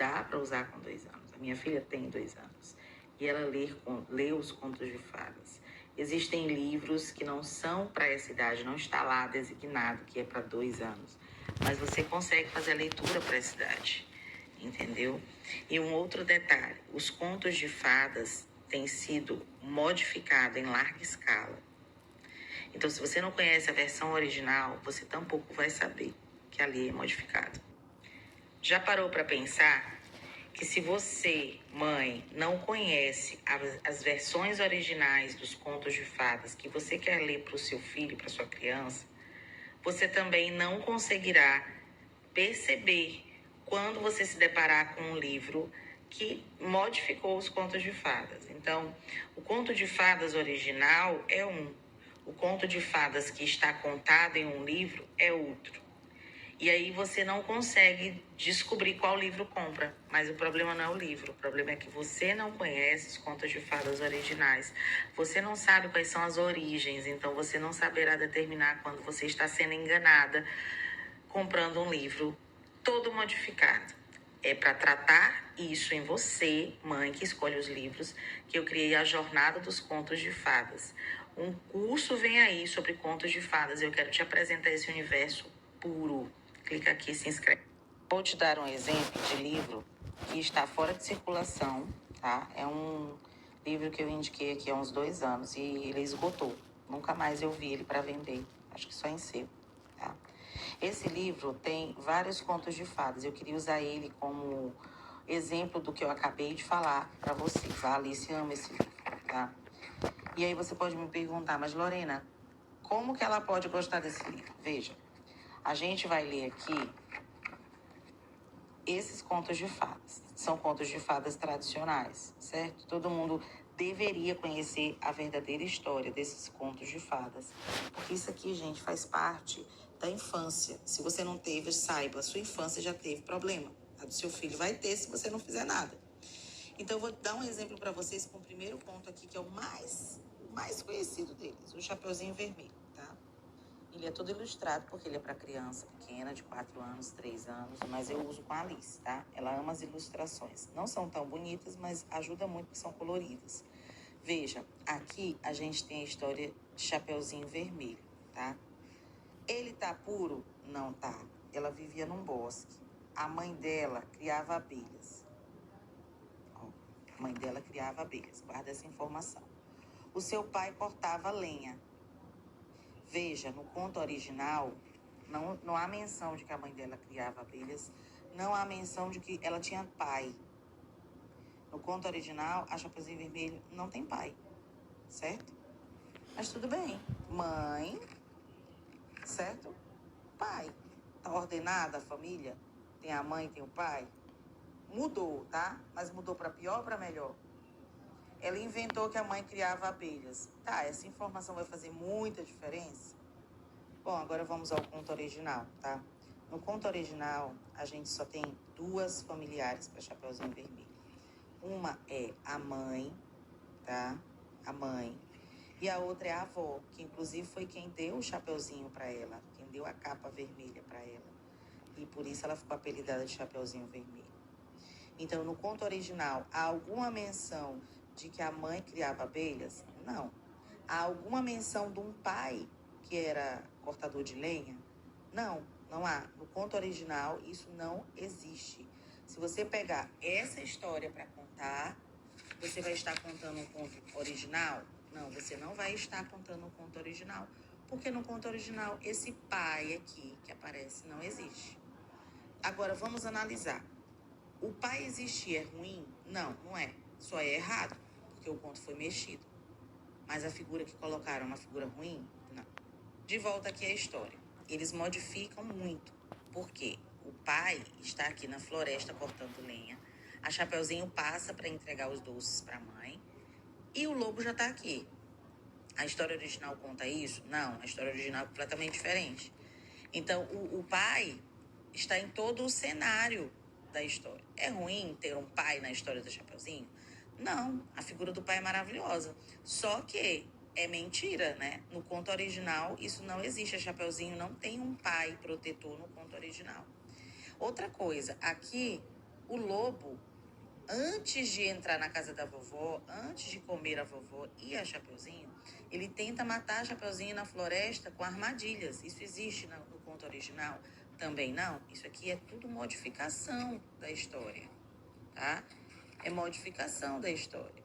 dá para usar com 2 anos. A minha filha tem 2 anos e ela lê os contos de fadas. Existem livros que não são para essa idade, não está lá designado que é para 2 anos, mas você consegue fazer a leitura para essa idade, entendeu? E um outro detalhe, os contos de fadas têm sido modificados em larga escala. Então, se você não conhece a versão original, você tampouco vai saber que ali é modificado. Já parou para pensar que se você, mãe, não conhece as versões originais dos contos de fadas que você quer ler para o seu filho, para sua criança, você também não conseguirá perceber quando você se deparar com um livro que modificou os contos de fadas. Então, o conto de fadas original é um, o conto de fadas que está contado em um livro é outro. E aí você não consegue descobrir qual livro compra. Mas o problema não é o livro. O problema é que você não conhece os contos de fadas originais. Você não sabe quais são as origens. Então você não saberá determinar quando você está sendo enganada comprando um livro todo modificado. É para tratar isso em você, mãe, que escolhe os livros, que eu criei a Jornada dos Contos de Fadas. Um curso vem aí sobre contos de fadas. Eu quero te apresentar esse universo puro. Clica aqui e se inscreve. Vou te dar um exemplo de livro que está fora de circulação, tá? É um livro que eu indiquei aqui há uns 2 anos e ele esgotou. Nunca mais eu vi ele para vender. Acho que só em sebo, tá? Esse livro tem vários contos de fadas. Eu queria usar ele como exemplo do que eu acabei de falar para vocês. A Alice ama esse livro, tá? E aí você pode me perguntar, mas Lorena, como que ela pode gostar desse livro? Veja, a gente vai ler aqui esses contos de fadas. São contos de fadas tradicionais, certo? Todo mundo deveria conhecer a verdadeira história desses contos de fadas. Porque isso aqui, gente, faz parte da infância. Se você não teve, saiba, a sua infância já teve problema. A do seu filho vai ter se você não fizer nada. Então, eu vou dar um exemplo para vocês com o primeiro conto aqui, que é o mais conhecido deles, o Chapeuzinho Vermelho, tá? Ele é todo ilustrado porque ele é para criança pequena, de 4 anos, 3 anos, mas eu uso com a Alice, tá? Ela ama as ilustrações. Não são tão bonitas, mas ajuda muito porque são coloridas. Veja, aqui a gente tem a história de Chapeuzinho Vermelho, tá? Ele tá puro? Não tá. Ela vivia num bosque. A mãe dela criava abelhas. Ó, a mãe dela criava abelhas. Guarda essa informação. O seu pai cortava lenha. Veja, no conto original, não há menção de que a mãe dela criava abelhas, não há menção de que ela tinha pai. No conto original, a Chapeuzinho Vermelho não tem pai, certo? Mas tudo bem. Mãe, certo? Pai. Tá ordenada a família? Tem a mãe, tem o pai? Mudou, tá? Mas mudou para pior ou para melhor? Ela inventou que a mãe criava abelhas. Tá, essa informação vai fazer muita diferença? Bom, agora vamos ao conto original, tá? No conto original, a gente só tem 2 familiares para Chapeuzinho Vermelho. Uma é a mãe, tá? A mãe. E a outra é a avó, que inclusive foi quem deu o chapeuzinho para ela, quem deu a capa vermelha para ela. E por isso ela ficou apelidada de Chapeuzinho Vermelho. Então, no conto original, há alguma menção de que a mãe criava abelhas? Não. Há alguma menção de um pai que era cortador de lenha? Não, não há. No conto original, isso não existe. Se você pegar essa história para contar, você vai estar contando um conto original? Não, você não vai estar contando um conto original. Porque no conto original, esse pai aqui que aparece não existe. Agora, vamos analisar. O pai existir é ruim? Não, não é. Só é errado, porque o conto foi mexido. Mas a figura que colocaram é uma figura ruim? Não. De volta aqui à história. Eles modificam muito. Por quê? O pai está aqui na floresta cortando lenha. A Chapeuzinho passa para entregar os doces para a mãe. E o lobo já está aqui. A história original conta isso? Não, a história original é completamente diferente. Então, o pai está em todo o cenário da história. É ruim ter um pai na história do Chapeuzinho? Não, a figura do pai é maravilhosa. Só que é mentira, né? No conto original, isso não existe. A Chapeuzinho não tem um pai protetor no conto original. Outra coisa, aqui O lobo, antes de entrar na casa da vovó, antes de comer a vovó e a Chapeuzinho, ele tenta matar a Chapeuzinho na floresta com armadilhas. Isso existe no conto original? Também não. Isso aqui é tudo modificação da história, tá? É modificação da história.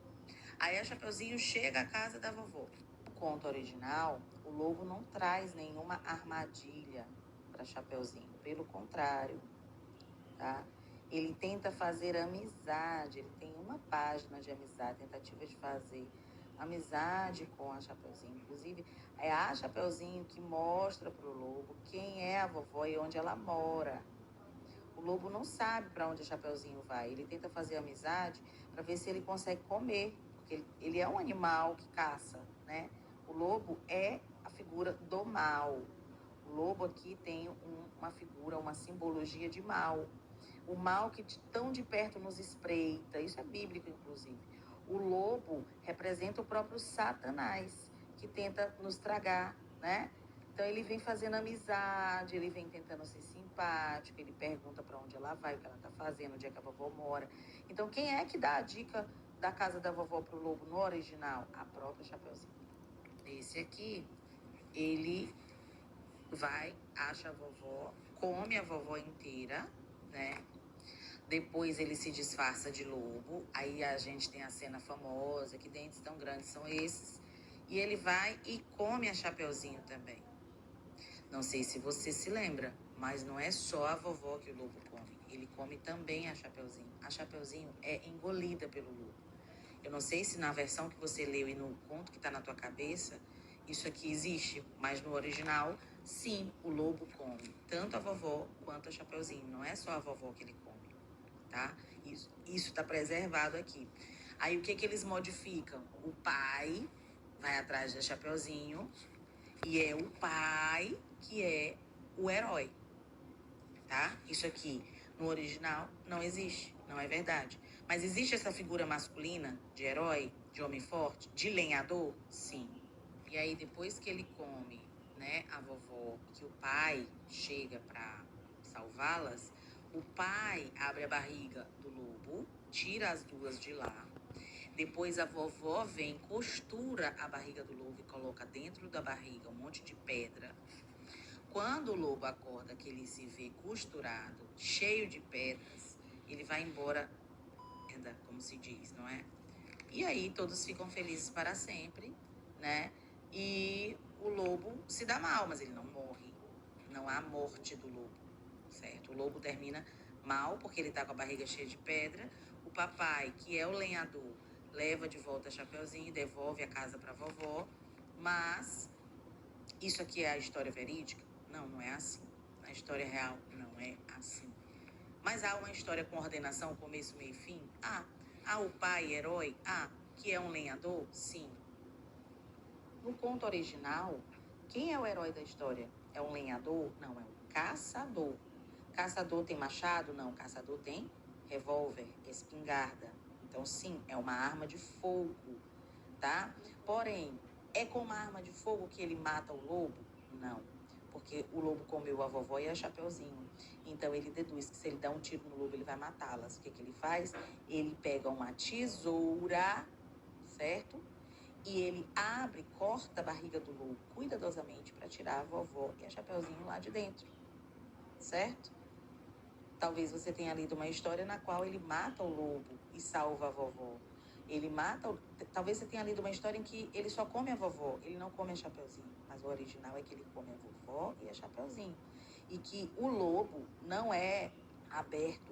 Aí a Chapeuzinho chega à casa da vovó. No conto original, o lobo não traz nenhuma armadilha para Chapeuzinho. Pelo contrário, tá? Ele tenta fazer amizade, ele tem uma página de amizade, tentativa de fazer amizade com a Chapeuzinho. Inclusive, é a Chapeuzinho que mostra pro lobo quem é a vovó e onde ela mora. O lobo não sabe para onde a Chapeuzinho vai. Ele tenta fazer amizade para ver se ele consegue comer, porque ele é um animal que caça, né? O lobo é a figura do mal. O lobo aqui tem uma figura, uma simbologia de mal. O mal que tão de perto nos espreita. Isso é bíblico, inclusive. O lobo representa o próprio Satanás, que tenta nos tragar, né? Então ele vem fazendo amizade, ele vem tentando ser simpático, ele pergunta para onde ela vai, o que ela tá fazendo, onde é que a vovó mora. Então quem é que dá a dica da casa da vovó pro lobo no original? A própria Chapeuzinho. Esse aqui, ele vai, acha a vovó, come a vovó inteira, né? Depois ele se disfarça de lobo. Aí a gente tem a cena famosa, que dentes tão grandes são esses. E ele vai e come a Chapeuzinho também. Não sei se você se lembra, mas não é só a vovó que o lobo come. Ele come também a Chapeuzinho. A Chapeuzinho é engolida pelo lobo. Eu não sei se na versão que você leu e no conto que está na tua cabeça, isso aqui existe. Mas no original, sim, o lobo come tanto a vovó quanto a Chapeuzinho. Não é só a vovó que ele come, tá? Isso está preservado aqui. Aí o que eles modificam? O pai vai atrás da Chapeuzinho e é o pai que é o herói, tá? Isso aqui no original não existe, não é verdade. Mas existe essa figura masculina de herói, de homem forte, de lenhador? Sim. E aí depois que ele come, né, a vovó, que o pai chega para salvá-las, o pai abre a barriga do lobo, tira as duas de lá. Depois a vovó vem, costura a barriga do lobo e coloca dentro da barriga um monte de pedra. Quando o lobo acorda, que ele se vê costurado, cheio de pedras, ele vai embora, como se diz, não é? E aí todos ficam felizes para sempre, né? E o lobo se dá mal, mas ele não morre. Não há morte do lobo, certo? O lobo termina mal porque ele tá com a barriga cheia de pedra. O papai, que é o lenhador, leva de volta a Chapeuzinho, devolve a casa para a vovó. Mas isso aqui é a história verídica? Não, não é assim. Na história real, não é assim. Mas há uma história com ordenação, começo, meio e fim? Há o pai herói? Que é um lenhador? Sim. No conto original, quem é o herói da história? É um lenhador? Não, é um caçador. Caçador tem machado? Não, caçador tem revólver, espingarda. Então, sim, é uma arma de fogo, tá? Porém, é com uma arma de fogo que ele mata o lobo? Não, porque o lobo comeu a vovó e a Chapeuzinho. Então, ele deduz que se ele dá um tiro no lobo, ele vai matá-las. O que ele faz? Ele pega uma tesoura, certo? E ele abre, corta a barriga do lobo cuidadosamente para tirar a vovó e a Chapeuzinho lá de dentro, certo? Talvez você tenha lido uma história na qual ele mata o lobo e salva a vovó. Ele mata... Talvez você tenha lido uma história em que ele só come a vovó, ele não come a Chapeuzinho. Mas o original é que ele come a vovó e a Chapeuzinho. E que o lobo não é aberto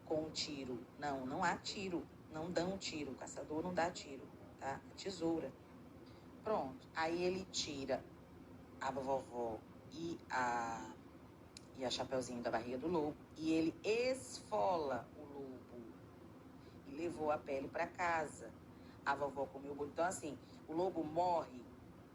com um tiro. Não, não há tiro. Não dão tiro. O caçador não dá tiro, tá? É tesoura. Pronto. Aí ele tira a vovó e a Chapeuzinho da barriga do lobo. E ele esfola o lobo e levou a pele para casa. A vovó comeu o bolo. Então, assim, o lobo morre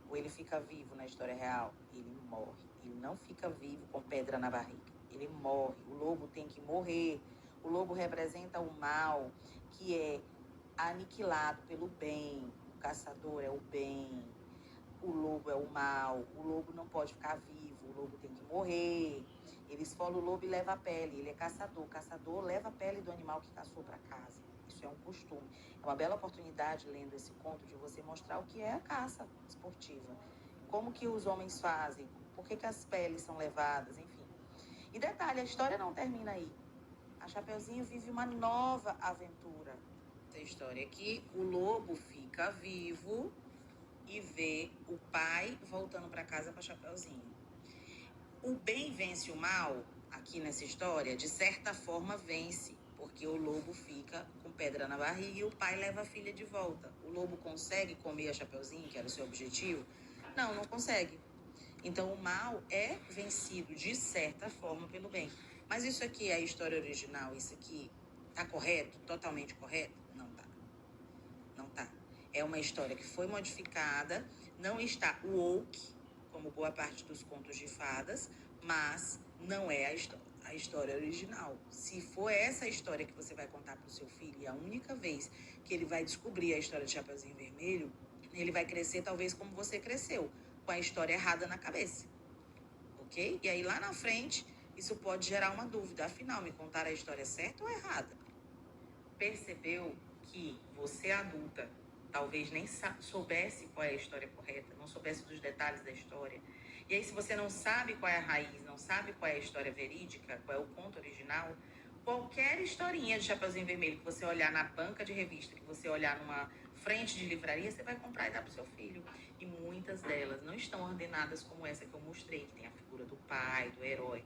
ou ele fica vivo na história real? Ele morre. Ele não fica vivo com pedra na barriga. Ele morre. O lobo tem que morrer. O lobo representa o mal, que é aniquilado pelo bem. O caçador é o bem. O lobo é o mal. O lobo não pode ficar vivo. O lobo tem que morrer. Ele esfola o lobo e leva a pele. Ele é caçador. Caçador leva a pele do animal que caçou para casa. Isso é um costume. É uma bela oportunidade, lendo esse conto, de você mostrar o que é a caça esportiva. Como que os homens fazem, por que as peles são levadas, enfim. E detalhe, a história não termina aí. A Chapeuzinho vive uma nova aventura. Essa história aqui, o lobo fica vivo e vê o pai voltando para casa com a Chapeuzinho. O bem vence o mal, aqui nessa história, de certa forma vence, porque o lobo fica com pedra na barriga e o pai leva a filha de volta. O lobo consegue comer a Chapeuzinho, que era o seu objetivo? Não, não consegue. Então, o mal é vencido, de certa forma, pelo bem. Mas isso aqui é a história original, isso aqui tá correto, totalmente correto? Não tá. Não tá. É uma história que foi modificada, não está woke, como boa parte dos contos de fadas, mas não é a história original. Se for essa história que você vai contar para o seu filho, e a única vez que ele vai descobrir a história de Chapeuzinho Vermelho, ele vai crescer talvez como você cresceu, com a história errada na cabeça, ok? E aí lá na frente, isso pode gerar uma dúvida. Afinal, me contaram a história certa ou errada? Percebeu que você adulta talvez nem soubesse qual é a história correta, não soubesse dos detalhes da história. E aí, se você não sabe qual é a raiz, não sabe qual é a história verídica, qual é o conto original, qualquer historinha de Chapeuzinho Vermelho que você olhar na banca de revista, que você olhar numa frente de livraria, você vai comprar e dar pro seu filho. E muitas delas não estão ordenadas como essa que eu mostrei, que tem a figura do pai, do herói.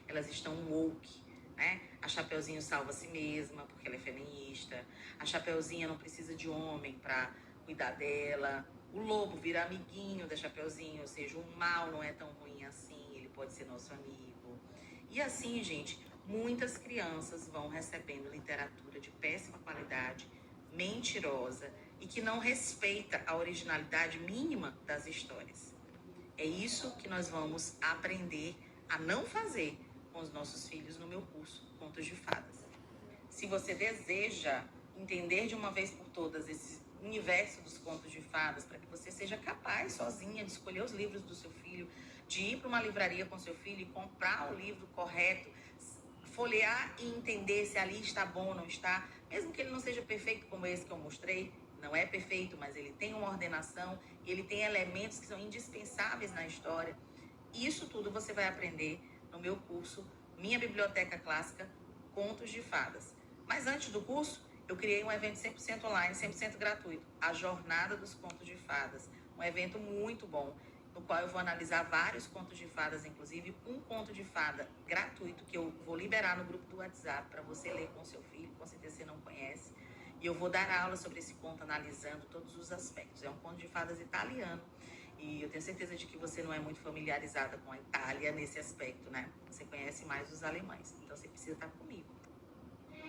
Elas estão woke, né? A Chapeuzinho salva a si mesma, porque ela é feminista. A Chapeuzinha não precisa de homem para cuidar dela. O lobo vira amiguinho da Chapeuzinho, ou seja, o mal não é tão ruim assim, ele pode ser nosso amigo. E assim, gente, muitas crianças vão recebendo literatura de péssima qualidade, mentirosa e que não respeita a originalidade mínima das histórias. É isso que nós vamos aprender a não fazer com os nossos filhos no meu curso Contos de Fadas. Se você deseja entender de uma vez por todas esse universo dos contos de fadas, para que você seja capaz sozinha de escolher os livros do seu filho, de ir para uma livraria com seu filho e comprar o livro correto, folhear e entender se ali está bom ou não está, mesmo que ele não seja perfeito como esse que eu mostrei, não é perfeito, mas ele tem uma ordenação, ele tem elementos que são indispensáveis na história. Isso tudo você vai aprender no meu curso Minha Biblioteca Clássica Contos de Fadas. Mas antes do curso, eu criei um evento 100% online, 100% gratuito, a Jornada dos Contos de Fadas. Um evento muito bom, no qual eu vou analisar vários contos de fadas, inclusive um conto de fada gratuito que eu vou liberar no grupo do WhatsApp para você ler com seu filho, com certeza você não conhece. E eu vou dar aula sobre esse conto, analisando todos os aspectos. É um conto de fadas italiano. E eu tenho certeza de que você não é muito familiarizada com a Itália nesse aspecto, né? Você conhece mais os alemães. Então você precisa estar comigo.